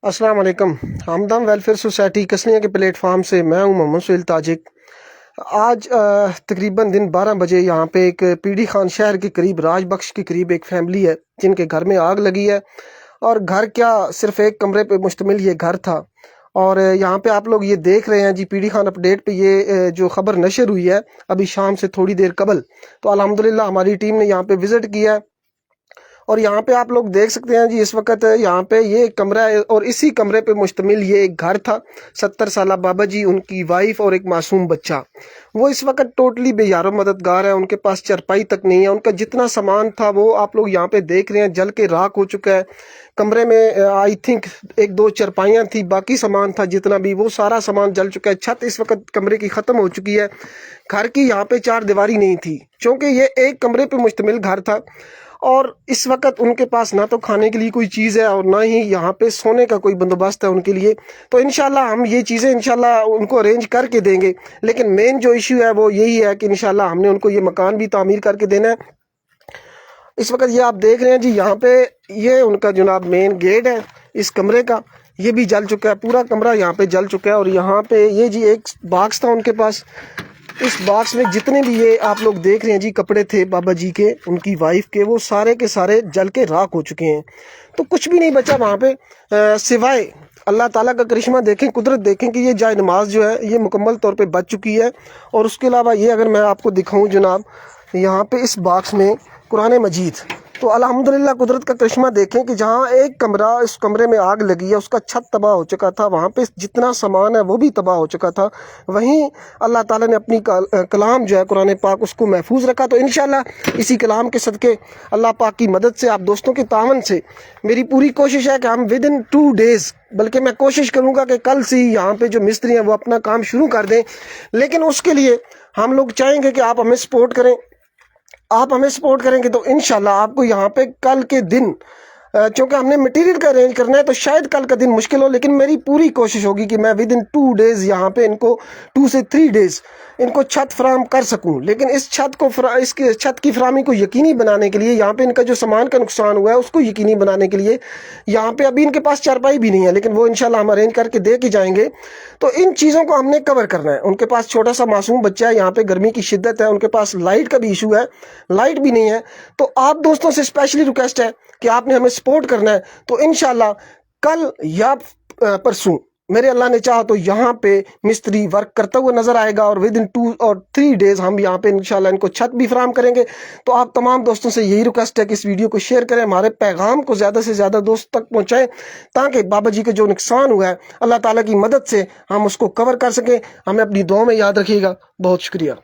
अस्सलाम वालेकुम। हमदम वेलफेयर सोसाइटी कसलियाँ के प्लेटफार्म से मैं हूँ मोहम्मद सुहेल ताजिक। आज तकरीबन दिन 12 बजे यहाँ पे एक पीडी खान शहर के करीब राजबख्श के करीब एक फैमिली है जिनके घर में आग लगी है। और घर क्या, सिर्फ एक कमरे पे मुश्तमिल ये घर था। और यहाँ पे आप लोग ये देख रहे हैं जी, पीडी खान अपडेट पे ये जो खबर नशर हुई है अभी शाम से थोड़ी देर कबल, तो अल्हम्दुलिल्लाह हमारी टीम ने यहाँ पे विज़िट किया है। और यहाँ पे आप लोग देख सकते हैं जी, इस वक्त यहाँ पे ये एक कमरा है और इसी कमरे पे मुश्तमिल ये एक घर था। 70 साल बाबा जी, उनकी वाइफ और एक मासूम बच्चा, वो इस वक्त टोटली बेयारो मददगार है। उनके पास चरपाई तक नहीं है। उनका जितना सामान था वो आप लोग यहाँ पे देख रहे हैं जल के राख हो चुका है। कमरे में आई थिंक एक दो चरपाइयाँ थी, बाकी सामान था जितना भी, वो सारा सामान जल चुका है। छत इस वक्त कमरे की ख़त्म हो चुकी है। घर की यहाँ पे चार दीवारी नहीं थी क्योंकि ये एक कमरे पे मुश्तमिल घर था। और इस वक्त उनके पास ना तो खाने के लिए कोई चीज़ है और ना ही यहाँ पे सोने का कोई बंदोबस्त है उनके लिए। तो इंशाल्लाह हम ये चीज़ें इंशाल्लाह उनको अरेंज करके देंगे। लेकिन मेन जो इशू है वो यही है कि इंशाल्लाह हमने उनको ये मकान भी तामीर करके देना है। इस वक्त ये आप देख रहे हैं जी, यहाँ पे ये उनका जनाब मेन गेट है इस कमरे का, ये भी जल चुका है। पूरा कमरा यहाँ पे जल चुका है। और यहाँ पे ये जी एक बॉक्स था उनके पास, इस बॉक्स में जितने भी ये आप लोग देख रहे हैं जी कपड़े थे बाबा जी के, उनकी वाइफ के, वो सारे के सारे जल के राख हो चुके हैं। तो कुछ भी नहीं बचा वहाँ पे सिवाय अल्लाह ताला का करिश्मा देखें, कुदरत देखें कि ये जाए नमाज जो है ये मुकम्मल तौर पे बच चुकी है। और उसके अलावा ये अगर मैं आपको दिखाऊं जनाब, यहाँ पे इस बॉक्स में कुरान मजीद, तो अल्हम्दुलिल्लाह कुदरत का करिश्मा देखें कि जहाँ एक कमरा, इस कमरे में आग लगी है उसका छत तबाह हो चुका था, वहाँ पे जितना सामान है वो भी तबाह हो चुका था। वहीं अल्लाह ताला ने अपनी कलाम जो है कुरान पाक उसको महफूज रखा। तो इंशाल्लाह इसी कलाम के सदके अल्लाह पाक की मदद से, आप दोस्तों के तावन से, मेरी पूरी कोशिश है कि हम विद इन 2 डेज़, बल्कि मैं कोशिश करूँगा कि कल से ही यहाँ पे जो मिस्त्री हैं वो अपना काम शुरू कर दें। लेकिन उसके लिए हम लोग चाहेंगे कि आप हमें सपोर्ट करें। आप हमें सपोर्ट करेंगे तो इंशाल्लाह आपको यहाँ पे कल के दिन, चूँकि हमने मटेरियल का अरेंज करना है तो शायद कल का दिन मुश्किल हो, लेकिन मेरी पूरी कोशिश होगी कि मैं विद इन 2 डेज़ यहाँ पे इनको 2 से 3 डेज़ इनको छत फराहम कर सकूं। लेकिन इस छत को इसके छत की फराहमी को यकीनी बनाने के लिए, यहाँ पे इनका जो सामान का नुकसान हुआ है उसको यकीनी बनाने के लिए, यहाँ पे अभी इनके पास चारपाई भी नहीं है, लेकिन वो इंशाल्लाह हम अरेंज करके दे के जाएंगे। तो इन चीज़ों को हमने कवर करना है। उनके पास छोटा सा मासूम बच्चा है, यहाँ पे गर्मी की शिद्दत है, उनके पास लाइट का भी इशू है, लाइट भी नहीं है। तो आप दोस्तों से स्पेशली रिक्वेस्ट है कि आपने हमें सपोर्ट करना है। तो इंशाल्लाह कल या परसों मेरे अल्लाह ने चाहा तो यहाँ पे मिस्त्री वर्क करता हुआ नजर आएगा और विद इन 2 और 3 डेज़ हम यहाँ पे इंशाल्लाह इनको छत भी फराहम करेंगे। तो आप तमाम दोस्तों से यही रिक्वेस्ट है कि इस वीडियो को शेयर करें, हमारे पैगाम को ज़्यादा से ज़्यादा दोस्त तक पहुँचाएं, ताकि बाबा जी का जो नुकसान हुआ है अल्लाह ताला की मदद से हम उसको कवर कर सकें। हमें अपनी दुआ में याद रखिएगा। बहुत शुक्रिया।